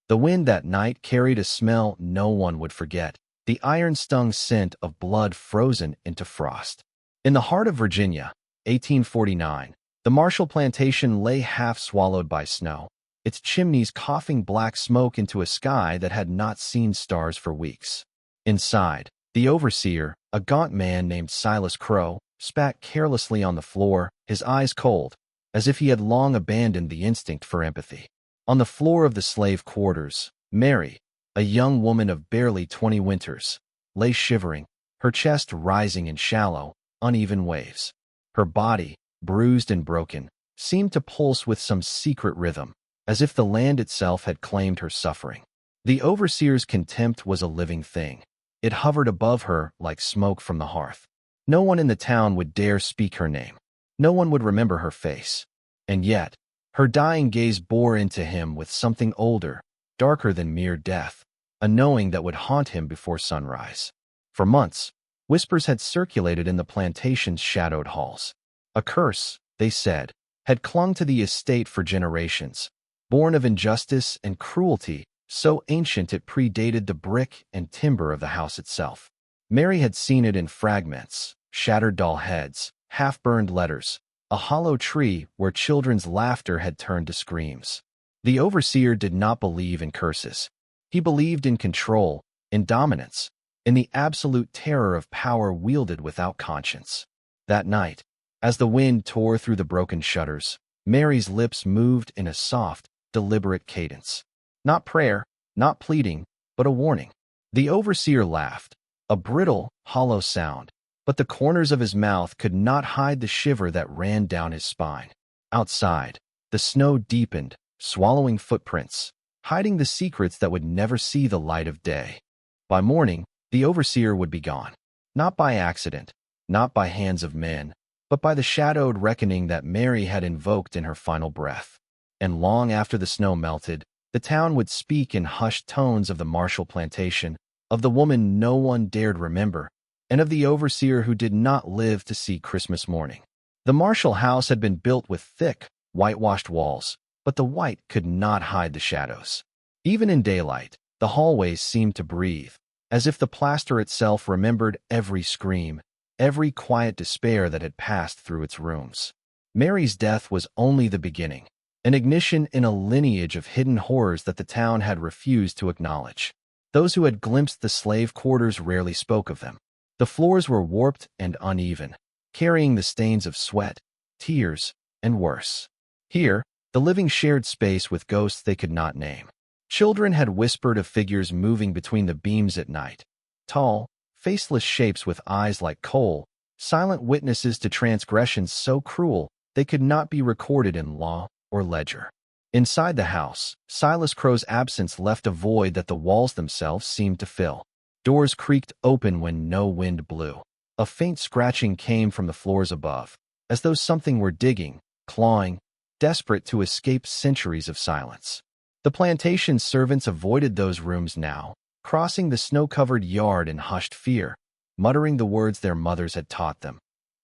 The wind that night carried a smell no one would forget, the iron-stung scent of blood frozen into frost. In the heart of Virginia, 1849, the Marshall Plantation lay half-swallowed by snow, its chimneys coughing black smoke into a sky that had not seen stars for weeks. Inside, the overseer, a gaunt man named Silas Crow, spat carelessly on the floor, his eyes cold, as if he had long abandoned the instinct for empathy. On the floor of the slave quarters, Mary, a young woman of barely 20 winters, lay shivering, her chest rising in shallow, uneven waves. Her body, bruised and broken, seemed to pulse with some secret rhythm, as if the land itself had claimed her suffering. The overseer's contempt was a living thing. It hovered above her like smoke from the hearth. No one in the town would dare speak her name. No one would remember her face. And yet, her dying gaze bore into him with something older, darker than mere death, a knowing that would haunt him before sunrise. For months, whispers had circulated in the plantation's shadowed halls. A curse, they said, had clung to the estate for generations, born of injustice and cruelty, so ancient it predated the brick and timber of the house itself. Mary had seen it in fragments, shattered doll heads, half-burned letters, a hollow tree where children's laughter had turned to screams. The overseer did not believe in curses. He believed in control, in dominance, in the absolute terror of power wielded without conscience. That night, as the wind tore through the broken shutters, Mary's lips moved in a soft, deliberate cadence. Not prayer, not pleading, but a warning. The overseer laughed, a brittle, hollow sound, but the corners of his mouth could not hide the shiver that ran down his spine. Outside, the snow deepened, swallowing footprints, hiding the secrets that would never see the light of day. By morning, the overseer would be gone. Not by accident, not by hands of men, but by the shadowed reckoning that Mary had invoked in her final breath. And long after the snow melted, the town would speak in hushed tones of the Marshall Plantation, of the woman no one dared remember, and of the overseer who did not live to see Christmas morning. The Marshall house had been built with thick, whitewashed walls, but the white could not hide the shadows. Even in daylight, the hallways seemed to breathe, as if the plaster itself remembered every scream, every quiet despair that had passed through its rooms. Mary's death was only the beginning, an ignition in a lineage of hidden horrors that the town had refused to acknowledge. Those who had glimpsed the slave quarters rarely spoke of them. The floors were warped and uneven, carrying the stains of sweat, tears, and worse. Here, the living shared space with ghosts they could not name. Children had whispered of figures moving between the beams at night, tall, faceless shapes with eyes like coal, silent witnesses to transgressions so cruel they could not be recorded in law or ledger. Inside the house, Silas Crow's absence left a void that the walls themselves seemed to fill. Doors creaked open when no wind blew. A faint scratching came from the floors above, as though something were digging, clawing, desperate to escape centuries of silence. The plantation servants avoided those rooms now, crossing the snow-covered yard in hushed fear, muttering the words their mothers had taught them.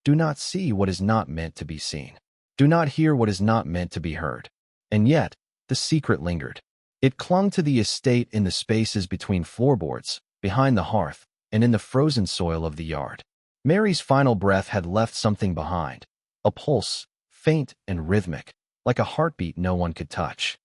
Do not see what is not meant to be seen. Do not hear what is not meant to be heard. And yet, the secret lingered. It clung to the estate in the spaces between floorboards, behind the hearth, and in the frozen soil of the yard. Mary's final breath had left something behind, a pulse, faint and rhythmic, like a heartbeat no one could touch.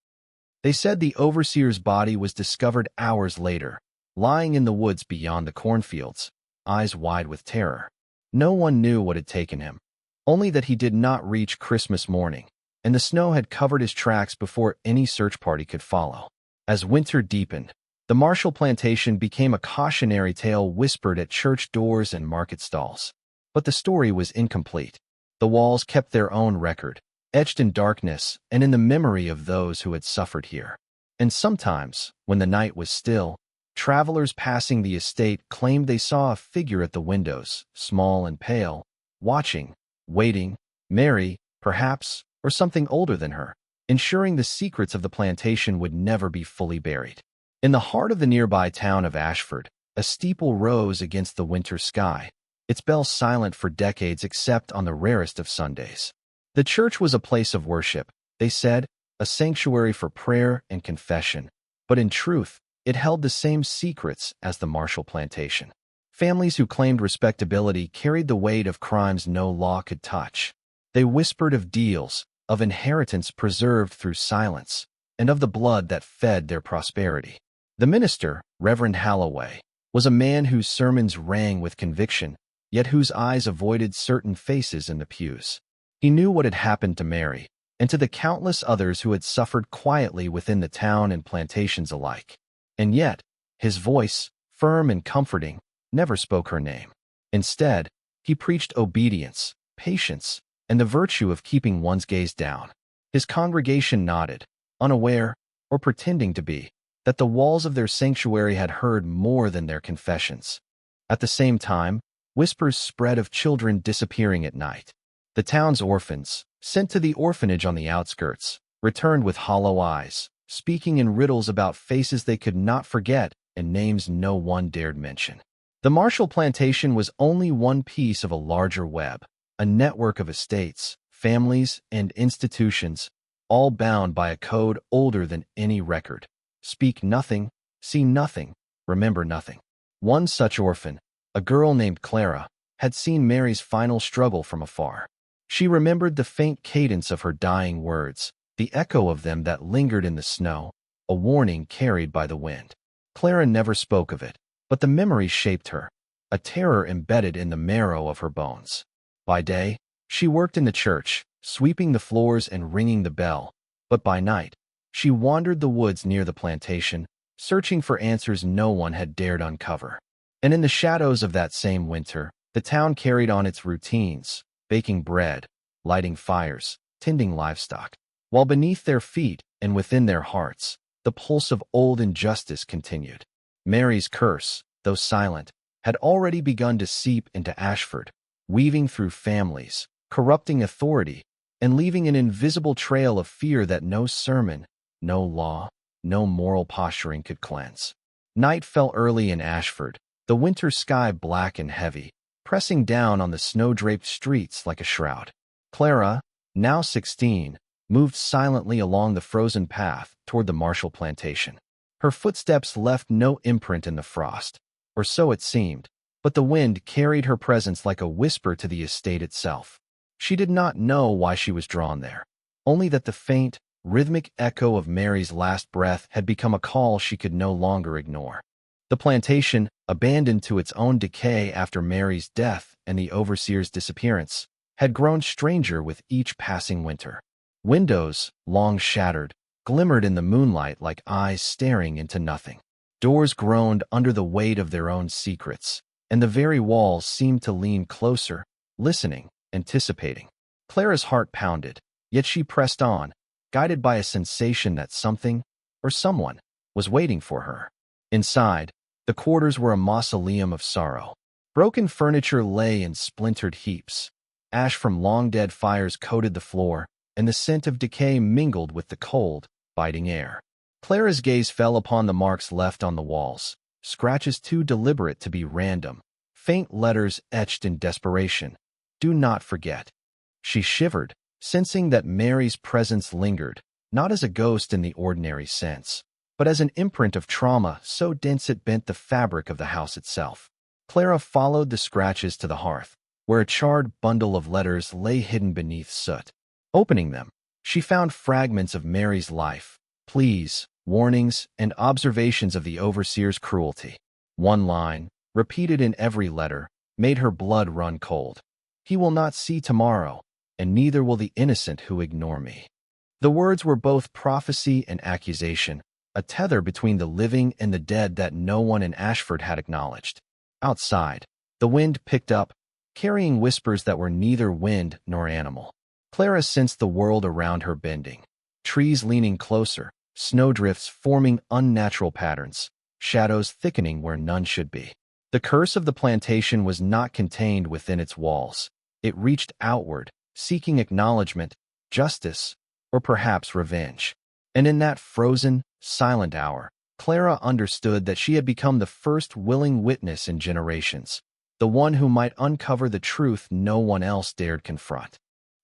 They said the overseer's body was discovered hours later, lying in the woods beyond the cornfields, eyes wide with terror. No one knew what had taken him, only that he did not reach Christmas morning, and the snow had covered his tracks before any search party could follow. As winter deepened, the Marshall Plantation became a cautionary tale whispered at church doors and market stalls. But the story was incomplete. The walls kept their own record, etched in darkness and in the memory of those who had suffered here. And sometimes, when the night was still, travelers passing the estate claimed they saw a figure at the windows, small and pale, watching, waiting, Mary, perhaps, or something older than her, ensuring the secrets of the plantation would never be fully buried. In the heart of the nearby town of Ashford, a steeple rose against the winter sky, its bells silent for decades except on the rarest of Sundays. The church was a place of worship, they said, a sanctuary for prayer and confession, but in truth, it held the same secrets as the Marshall Plantation. Families who claimed respectability carried the weight of crimes no law could touch. They whispered of deals, of inheritance preserved through silence, and of the blood that fed their prosperity. The minister, Reverend Halloway, was a man whose sermons rang with conviction, yet whose eyes avoided certain faces in the pews. He knew what had happened to Mary, and to the countless others who had suffered quietly within the town and plantations alike. And yet, his voice, firm and comforting, never spoke her name. Instead, he preached obedience, patience, and the virtue of keeping one's gaze down. His congregation nodded, unaware, or pretending to be, that the walls of their sanctuary had heard more than their confessions. At the same time, whispers spread of children disappearing at night. The town's orphans, sent to the orphanage on the outskirts, returned with hollow eyes, speaking in riddles about faces they could not forget and names no one dared mention. The Marshall Plantation was only one piece of a larger web, a network of estates, families, and institutions, all bound by a code older than any record. Speak nothing, see nothing, remember nothing. One such orphan, a girl named Clara, had seen Mary's final struggle from afar. She remembered the faint cadence of her dying words, the echo of them that lingered in the snow, a warning carried by the wind. Clara never spoke of it, but the memory shaped her, a terror embedded in the marrow of her bones. By day, she worked in the church, sweeping the floors and ringing the bell, but by night, she wandered the woods near the plantation, searching for answers no one had dared uncover. And in the shadows of that same winter, the town carried on its routines, baking bread, lighting fires, tending livestock, while beneath their feet and within their hearts, the pulse of old injustice continued. Mary's curse, though silent, had already begun to seep into Ashford, weaving through families, corrupting authority, and leaving an invisible trail of fear that no sermon, no law, no moral posturing could cleanse. Night fell early in Ashford, the winter sky black and heavy, pressing down on the snow-draped streets like a shroud. Clara, now 16, moved silently along the frozen path toward the Marshall Plantation. Her footsteps left no imprint in the frost, or so it seemed, but the wind carried her presence like a whisper to the estate itself. She did not know why she was drawn there, only that the faint, rhythmic echo of Mary's last breath had become a call she could no longer ignore. The plantation, abandoned to its own decay after Mary's death and the overseer's disappearance, had grown stranger with each passing winter. Windows, long shattered, glimmered in the moonlight like eyes staring into nothing. Doors groaned under the weight of their own secrets, and the very walls seemed to lean closer, listening, anticipating. Clara's heart pounded, yet she pressed on, guided by a sensation that something, or someone, was waiting for her. Inside, the quarters were a mausoleum of sorrow. Broken furniture lay in splintered heaps. Ash from long-dead fires coated the floor, and the scent of decay mingled with the cold, biting air. Clara's gaze fell upon the marks left on the walls, scratches too deliberate to be random, faint letters etched in desperation. Do not forget. She shivered, sensing that Mary's presence lingered, not as a ghost in the ordinary sense, but as an imprint of trauma so dense it bent the fabric of the house itself. Clara followed the scratches to the hearth, where a charred bundle of letters lay hidden beneath soot. Opening them, she found fragments of Mary's life, pleas, warnings, and observations of the overseer's cruelty. One line, repeated in every letter, made her blood run cold. He will not see tomorrow, and neither will the innocent who ignore me. The words were both prophecy and accusation, a tether between the living and the dead that no one in Ashford had acknowledged. Outside, the wind picked up, carrying whispers that were neither wind nor animal. Clara sensed the world around her bending, trees leaning closer, snowdrifts forming unnatural patterns, shadows thickening where none should be. The curse of the plantation was not contained within its walls. It reached outward, seeking acknowledgement, justice, or perhaps revenge. And in that frozen, silent hour, Clara understood that she had become the first willing witness in generations, the one who might uncover the truth no one else dared confront.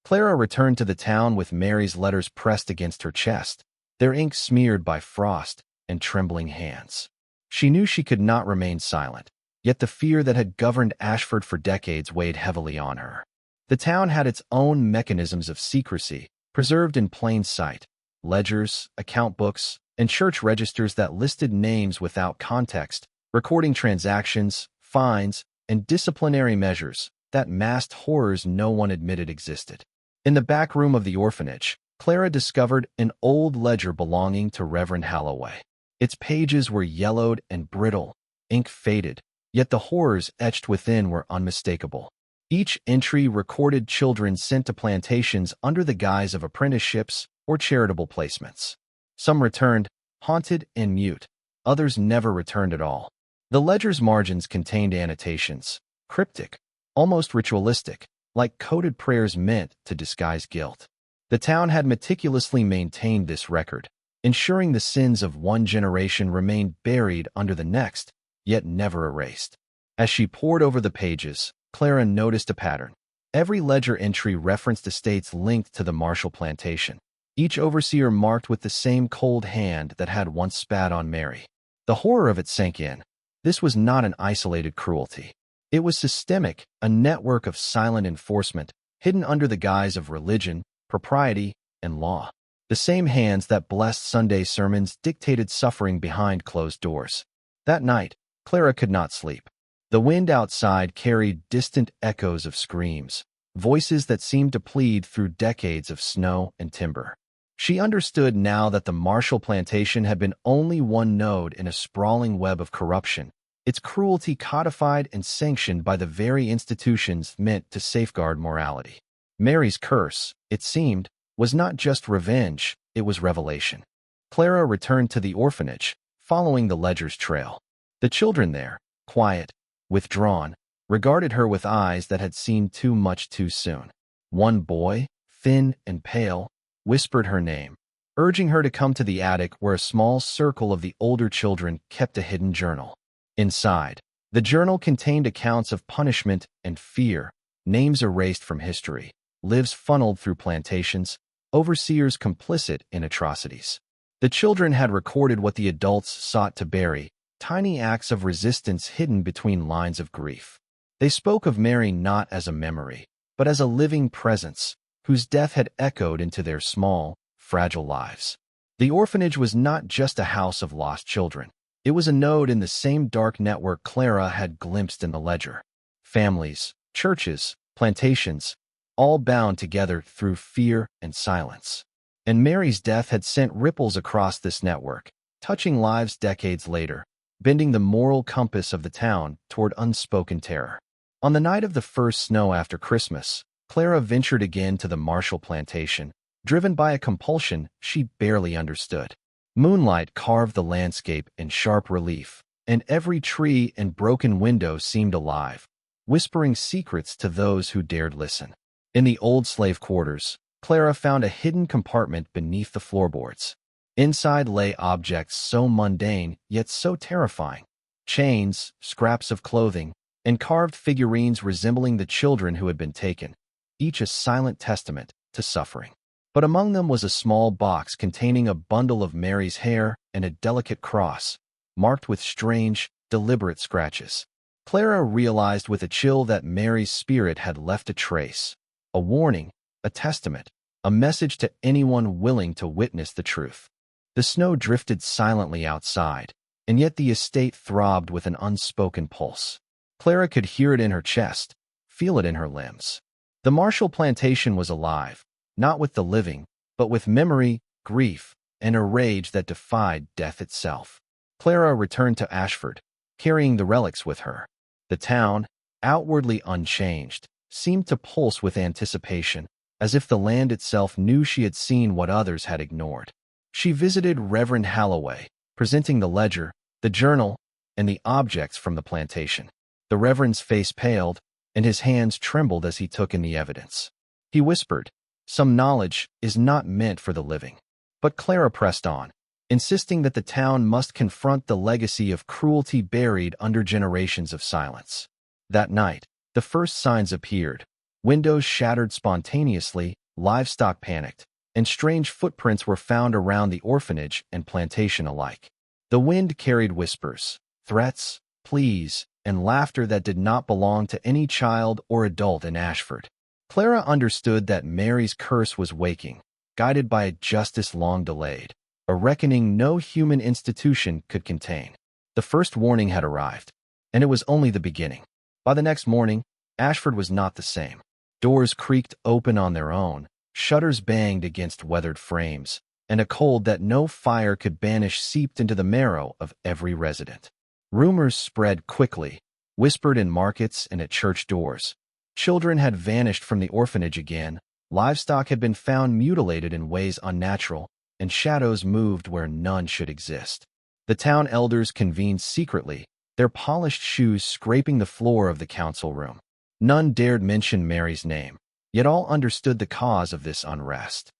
Clara returned to the town with Mary's letters pressed against her chest, their ink smeared by frost and trembling hands. She knew she could not remain silent, yet the fear that had governed Ashford for decades weighed heavily on her. The town had its own mechanisms of secrecy, preserved in plain sight: ledgers, account books, and church registers that listed names without context, recording transactions, fines, and disciplinary measures that masked horrors no one admitted existed. In the back room of the orphanage, Clara discovered an old ledger belonging to Reverend Halloway. Its pages were yellowed and brittle, ink faded, yet the horrors etched within were unmistakable. Each entry recorded children sent to plantations under the guise of apprenticeships or charitable placements. Some returned, haunted and mute. Others never returned at all. The ledger's margins contained annotations, cryptic, almost ritualistic, like coded prayers meant to disguise guilt. The town had meticulously maintained this record, ensuring the sins of one generation remained buried under the next, yet never erased. As she pored over the pages, Clara noticed a pattern. Every ledger entry referenced estates linked to the Marshall Plantation, each overseer marked with the same cold hand that had once spat on Mary. The horror of it sank in. This was not an isolated cruelty. It was systemic, a network of silent enforcement, hidden under the guise of religion, propriety, and law. The same hands that blessed Sunday sermons dictated suffering behind closed doors. That night, Clara could not sleep. The wind outside carried distant echoes of screams, voices that seemed to plead through decades of snow and timber. She understood now that the Marshall Plantation had been only one node in a sprawling web of corruption, its cruelty codified and sanctioned by the very institutions meant to safeguard morality. Mary's curse, it seemed, was not just revenge, it was revelation. Clara returned to the orphanage, following the ledger's trail. The children there, quiet, withdrawn, regarded her with eyes that had seen too much too soon. One boy, thin and pale, whispered her name, urging her to come to the attic where a small circle of the older children kept a hidden journal. Inside, the journal contained accounts of punishment and fear, names erased from history, lives funneled through plantations, overseers complicit in atrocities. The children had recorded what the adults sought to bury, tiny acts of resistance hidden between lines of grief. They spoke of Mary not as a memory, but as a living presence, whose death had echoed into their small, fragile lives. The orphanage was not just a house of lost children. It was a node in the same dark network Clara had glimpsed in the ledger. Families, churches, plantations, all bound together through fear and silence. And Mary's death had sent ripples across this network, touching lives decades later, bending the moral compass of the town toward unspoken terror. On the night of the first snow after Christmas, Clara ventured again to the Marshall Plantation, driven by a compulsion she barely understood. Moonlight carved the landscape in sharp relief, and every tree and broken window seemed alive, whispering secrets to those who dared listen. In the old slave quarters, Clara found a hidden compartment beneath the floorboards. Inside lay objects so mundane yet so terrifying: chains, scraps of clothing, and carved figurines resembling the children who had been taken, each a silent testament to suffering. But among them was a small box containing a bundle of Mary's hair and a delicate cross, marked with strange, deliberate scratches. Clara realized with a chill that Mary's spirit had left a trace, a warning, a testament, a message to anyone willing to witness the truth. The snow drifted silently outside, and yet the estate throbbed with an unspoken pulse. Clara could hear it in her chest, feel it in her limbs. The Marshall Plantation was alive, not with the living, but with memory, grief, and a rage that defied death itself. Clara returned to Ashford, carrying the relics with her. The town, outwardly unchanged, seemed to pulse with anticipation, as if the land itself knew she had seen what others had ignored. She visited Reverend Halloway, presenting the ledger, the journal, and the objects from the plantation. The Reverend's face paled, and his hands trembled as he took in the evidence. He whispered, "Some knowledge is not meant for the living." But Clara pressed on, insisting that the town must confront the legacy of cruelty buried under generations of silence. That night, the first signs appeared. Windows shattered spontaneously, livestock panicked, and strange footprints were found around the orphanage and plantation alike. The wind carried whispers, threats, pleas, and laughter that did not belong to any child or adult in Ashford. Clara understood that Mary's curse was waking, guided by a justice long delayed, a reckoning no human institution could contain. The first warning had arrived, and it was only the beginning. By the next morning, Ashford was not the same. Doors creaked open on their own, shutters banged against weathered frames, and a cold that no fire could banish seeped into the marrow of every resident. Rumors spread quickly, whispered in markets and at church doors. Children had vanished from the orphanage again, livestock had been found mutilated in ways unnatural, and shadows moved where none should exist. The town elders convened secretly, their polished shoes scraping the floor of the council room. None dared mention Mary's name, yet all understood the cause of this unrest.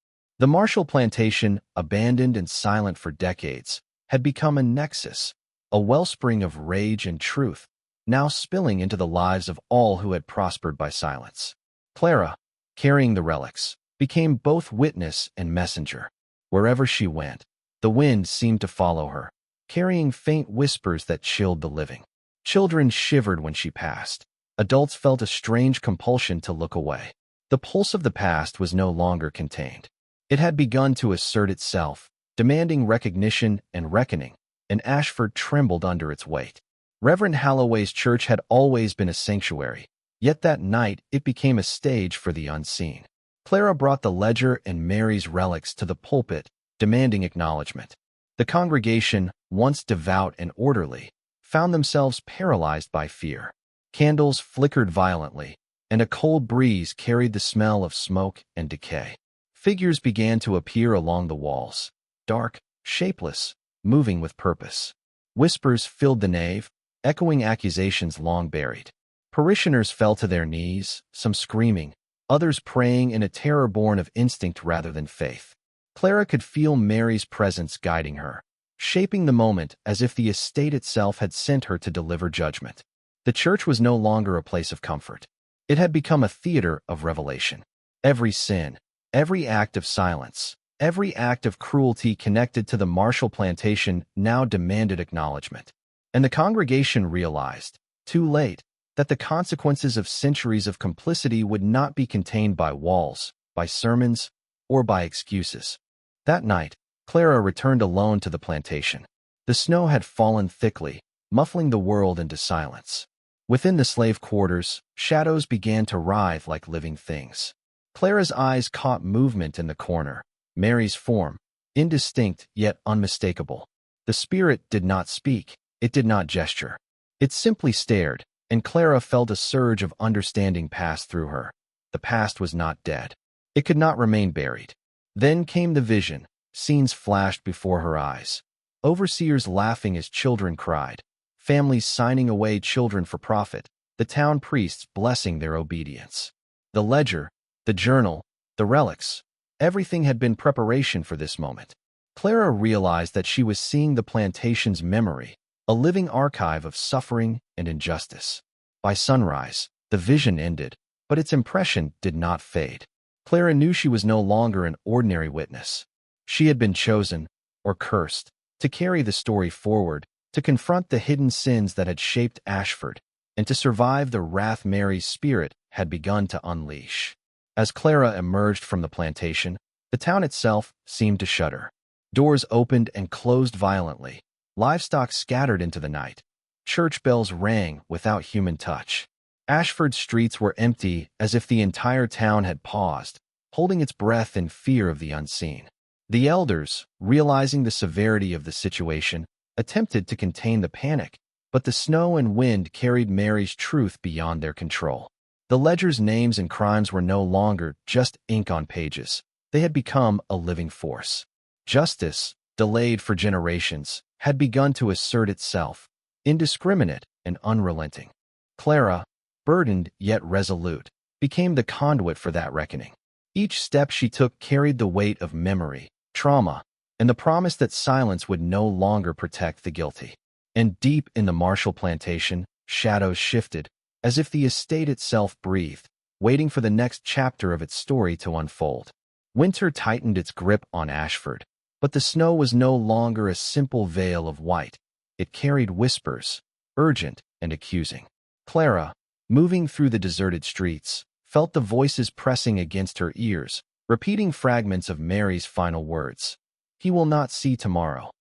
The Marshall Plantation, abandoned and silent for decades, had become a nexus, a wellspring of rage and truth, now spilling into the lives of all who had prospered by silence. Clara, carrying the relics, became both witness and messenger. Wherever she went, the wind seemed to follow her, carrying faint whispers that chilled the living. Children shivered when she passed. Adults felt a strange compulsion to look away. The pulse of the past was no longer contained. It had begun to assert itself, demanding recognition and reckoning, and Ashford trembled under its weight. Reverend Halloway's church had always been a sanctuary, yet that night it became a stage for the unseen. Clara brought the ledger and Mary's relics to the pulpit, demanding acknowledgement. The congregation, once devout and orderly, found themselves paralyzed by fear. Candles flickered violently, and a cold breeze carried the smell of smoke and decay. Figures began to appear along the walls, dark, shapeless, moving with purpose. Whispers filled the nave, echoing accusations long buried. Parishioners fell to their knees, some screaming, others praying in a terror born of instinct rather than faith. Clara could feel Mary's presence guiding her, shaping the moment as if the estate itself had sent her to deliver judgment. The church was no longer a place of comfort. It had become a theater of revelation. Every sin, every act of silence, every act of cruelty connected to the Marshall Plantation now demanded acknowledgement. And the congregation realized, too late, that the consequences of centuries of complicity would not be contained by walls, by sermons, or by excuses. That night, Clara returned alone to the plantation. The snow had fallen thickly, muffling the world into silence. Within the slave quarters, shadows began to writhe like living things. Clara's eyes caught movement in the corner, Mary's form, indistinct yet unmistakable. The spirit did not speak, it did not gesture. It simply stared, and Clara felt a surge of understanding pass through her. The past was not dead. It could not remain buried. Then came the vision. Scenes flashed before her eyes. Overseers laughing as children cried. Families signing away children for profit. The town priests blessing their obedience. The ledger, the journal, the relics. Everything had been preparation for this moment. Clara realized that she was seeing the plantation's memory, a living archive of suffering and injustice. By sunrise, the vision ended, but its impression did not fade. Clara knew she was no longer an ordinary witness. She had been chosen, or cursed, to carry the story forward, to confront the hidden sins that had shaped Ashford, and to survive the wrath Mary's spirit had begun to unleash. As Clara emerged from the plantation, the town itself seemed to shudder. Doors opened and closed violently. Livestock scattered into the night. Church bells rang without human touch. Ashford's streets were empty as if the entire town had paused, holding its breath in fear of the unseen. The elders, realizing the severity of the situation, attempted to contain the panic, but the snow and wind carried Mary's truth beyond their control. The ledger's names and crimes were no longer just ink on pages. They had become a living force. Justice, delayed for generations, had begun to assert itself, indiscriminate and unrelenting. Clara, burdened yet resolute, became the conduit for that reckoning. Each step she took carried the weight of memory, trauma, and the promise that silence would no longer protect the guilty. And deep in the Marshall Plantation, shadows shifted, as if the estate itself breathed, waiting for the next chapter of its story to unfold. Winter tightened its grip on Ashford. But the snow was no longer a simple veil of white. It carried whispers, urgent and accusing. Clara, moving through the deserted streets, felt the voices pressing against her ears, repeating fragments of Mary's final words. He will not see tomorrow.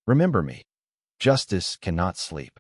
Remember me. Justice cannot sleep.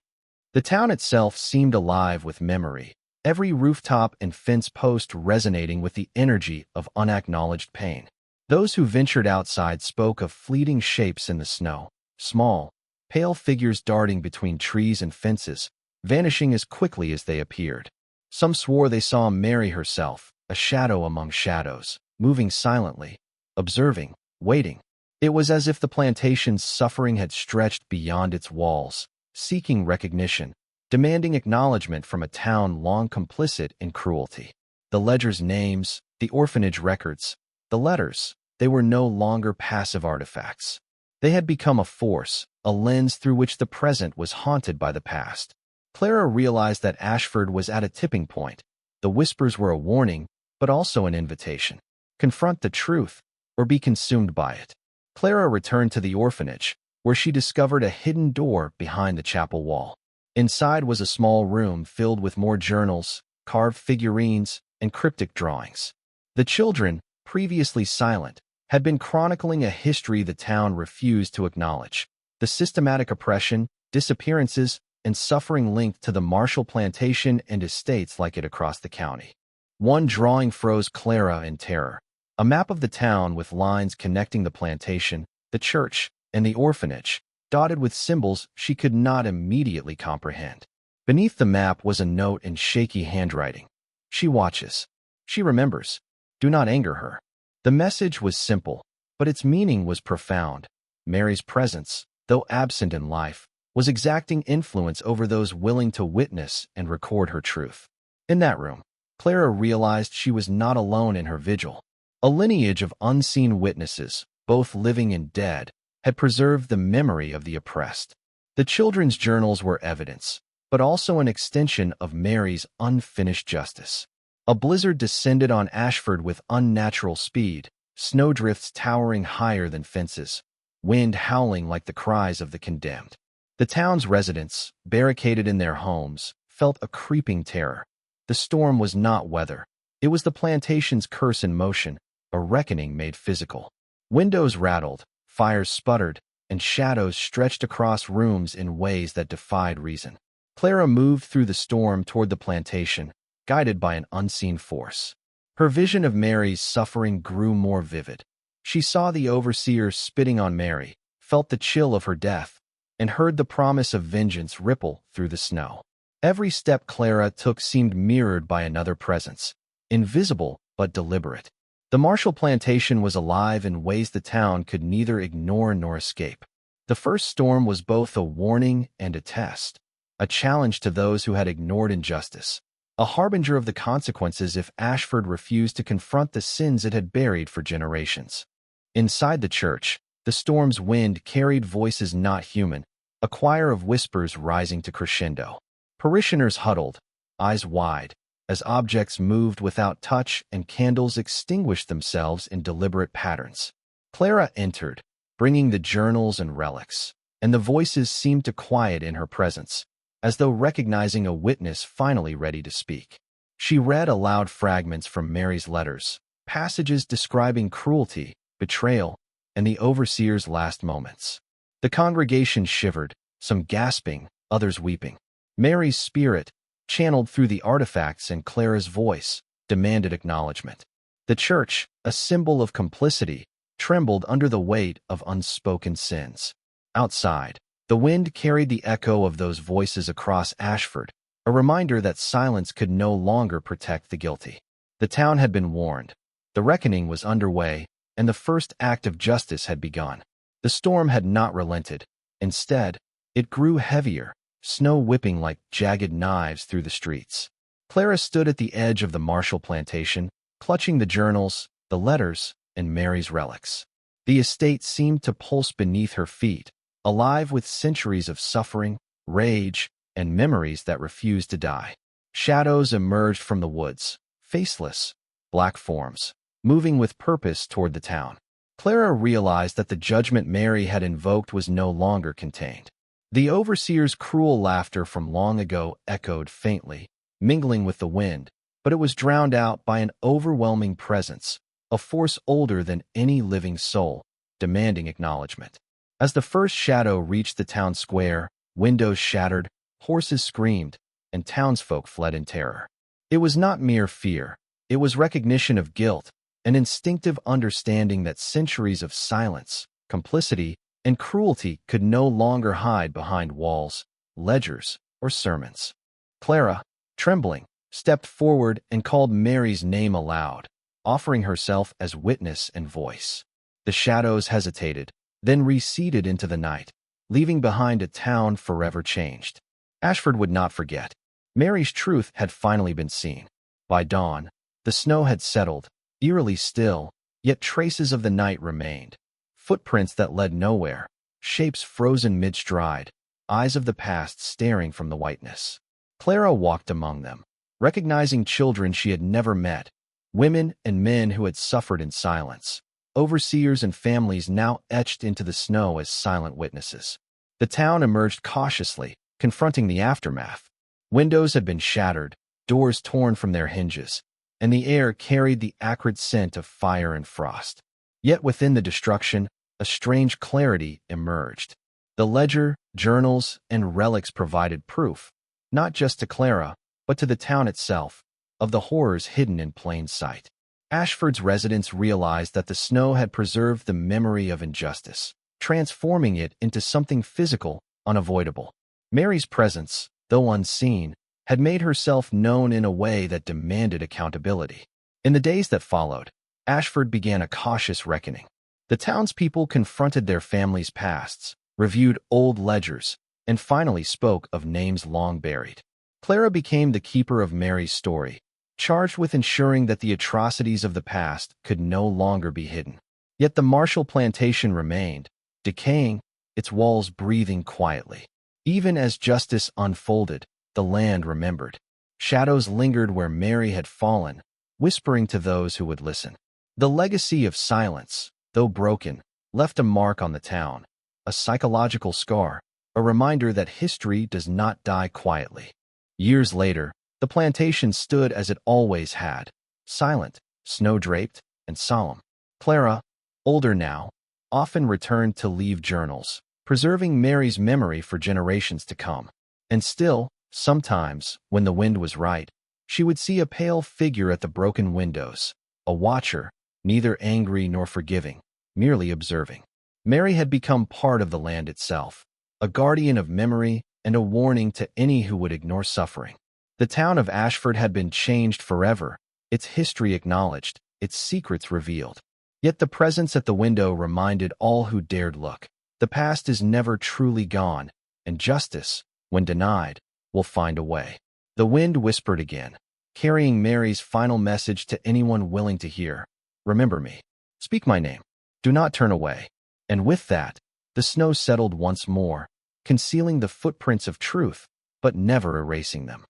The town itself seemed alive with memory, every rooftop and fence post resonating with the energy of unacknowledged pain. Those who ventured outside spoke of fleeting shapes in the snow, small, pale figures darting between trees and fences, vanishing as quickly as they appeared. Some swore they saw Mary herself, a shadow among shadows, moving silently, observing, waiting. It was as if the plantation's suffering had stretched beyond its walls, seeking recognition, demanding acknowledgement from a town long complicit in cruelty. The ledger's names, the orphanage records, the letters, they were no longer passive artifacts. They had become a force, a lens through which the present was haunted by the past. Clara realized that Ashford was at a tipping point. The whispers were a warning, but also an invitation. Confront the truth, or be consumed by it. Clara returned to the orphanage, where she discovered a hidden door behind the chapel wall. Inside was a small room filled with more journals, carved figurines, and cryptic drawings. The children, previously silent, had been chronicling a history the town refused to acknowledge. The systematic oppression, disappearances, and suffering linked to the Marshall Plantation and estates like it across the county. One drawing froze Clara in terror. A map of the town with lines connecting the plantation, the church, and the orphanage, dotted with symbols she could not immediately comprehend. Beneath the map was a note in shaky handwriting. She watches. She remembers. Do not anger her. The message was simple, but its meaning was profound. Mary's presence, though absent in life, was exacting influence over those willing to witness and record her truth. In that room, Clara realized she was not alone in her vigil. A lineage of unseen witnesses, both living and dead, had preserved the memory of the oppressed. The children's journals were evidence, but also an extension of Mary's unfinished justice. A blizzard descended on Ashford with unnatural speed, snowdrifts towering higher than fences, wind howling like the cries of the condemned. The town's residents, barricaded in their homes, felt a creeping terror. The storm was not weather. It was the plantation's curse in motion, a reckoning made physical. Windows rattled, fires sputtered, and shadows stretched across rooms in ways that defied reason. Clara moved through the storm toward the plantation, guided by an unseen force. Her vision of Mary's suffering grew more vivid. She saw the overseer spitting on Mary, felt the chill of her death, and heard the promise of vengeance ripple through the snow. Every step Clara took seemed mirrored by another presence, invisible but deliberate. The Marshall Plantation was alive in ways the town could neither ignore nor escape. The first storm was both a warning and a test, a challenge to those who had ignored injustice, a harbinger of the consequences if Ashford refused to confront the sins it had buried for generations. Inside the church, the storm's wind carried voices not human, a choir of whispers rising to crescendo. Parishioners huddled, eyes wide, as objects moved without touch and candles extinguished themselves in deliberate patterns. Clara entered, bringing the journals and relics, and the voices seemed to quiet in her presence, as though recognizing a witness finally ready to speak. She read aloud fragments from Mary's letters, passages describing cruelty, betrayal, and the overseer's last moments. The congregation shivered, some gasping, others weeping. Mary's spirit, channeled through the artifacts and Clara's voice, demanded acknowledgement. The church, a symbol of complicity, trembled under the weight of unspoken sins. Outside, the wind carried the echo of those voices across Ashford, a reminder that silence could no longer protect the guilty. The town had been warned. The reckoning was underway, and the first act of justice had begun. The storm had not relented. Instead, it grew heavier, snow whipping like jagged knives through the streets. Clara stood at the edge of the Marshall Plantation, clutching the journals, the letters, and Mary's relics. The estate seemed to pulse beneath her feet, alive with centuries of suffering, rage, and memories that refused to die. Shadows emerged from the woods, faceless, black forms, moving with purpose toward the town. Clara realized that the judgment Mary had invoked was no longer contained. The overseer's cruel laughter from long ago echoed faintly, mingling with the wind, but it was drowned out by an overwhelming presence, a force older than any living soul, demanding acknowledgement. As the first shadow reached the town square, windows shattered, horses screamed, and townsfolk fled in terror. It was not mere fear. It was recognition of guilt, an instinctive understanding that centuries of silence, complicity, and cruelty could no longer hide behind walls, ledgers, or sermons. Clara, trembling, stepped forward and called Mary's name aloud, offering herself as witness and voice. The shadows hesitated, then receded into the night, leaving behind a town forever changed. Ashford would not forget. Mary's truth had finally been seen. By dawn, the snow had settled, eerily still, yet traces of the night remained. Footprints that led nowhere, shapes frozen mid-stride, eyes of the past staring from the whiteness. Clara walked among them, recognizing children she had never met, women and men who had suffered in silence, overseers and families now etched into the snow as silent witnesses. The town emerged cautiously, confronting the aftermath. Windows had been shattered, doors torn from their hinges, and the air carried the acrid scent of fire and frost. Yet within the destruction, a strange clarity emerged. The ledger, journals, and relics provided proof, not just to Clara, but to the town itself, of the horrors hidden in plain sight. Ashford's residents realized that the snow had preserved the memory of injustice, transforming it into something physical, unavoidable. Mary's presence, though unseen, had made herself known in a way that demanded accountability. In the days that followed, Ashford began a cautious reckoning. The townspeople confronted their families' pasts, reviewed old ledgers, and finally spoke of names long buried. Clara became the keeper of Mary's story, charged with ensuring that the atrocities of the past could no longer be hidden. Yet the Marshall plantation remained, decaying, its walls breathing quietly. Even as justice unfolded, the land remembered. Shadows lingered where Mary had fallen, whispering to those who would listen. The legacy of silence, though broken, left a mark on the town, a psychological scar, a reminder that history does not die quietly. Years later, the plantation stood as it always had, silent, snow-draped, and solemn. Clara, older now, often returned to leave journals, preserving Mary's memory for generations to come. And still, sometimes, when the wind was right, she would see a pale figure at the broken windows, a watcher, neither angry nor forgiving, merely observing. Mary had become part of the land itself, a guardian of memory and a warning to any who would ignore suffering. The town of Ashford had been changed forever, its history acknowledged, its secrets revealed. Yet the presence at the window reminded all who dared look. The past is never truly gone, and justice, when denied, will find a way. The wind whispered again, carrying Mary's final message to anyone willing to hear. Remember me. Speak my name. Do not turn away. And with that, the snow settled once more, concealing the footprints of truth, but never erasing them.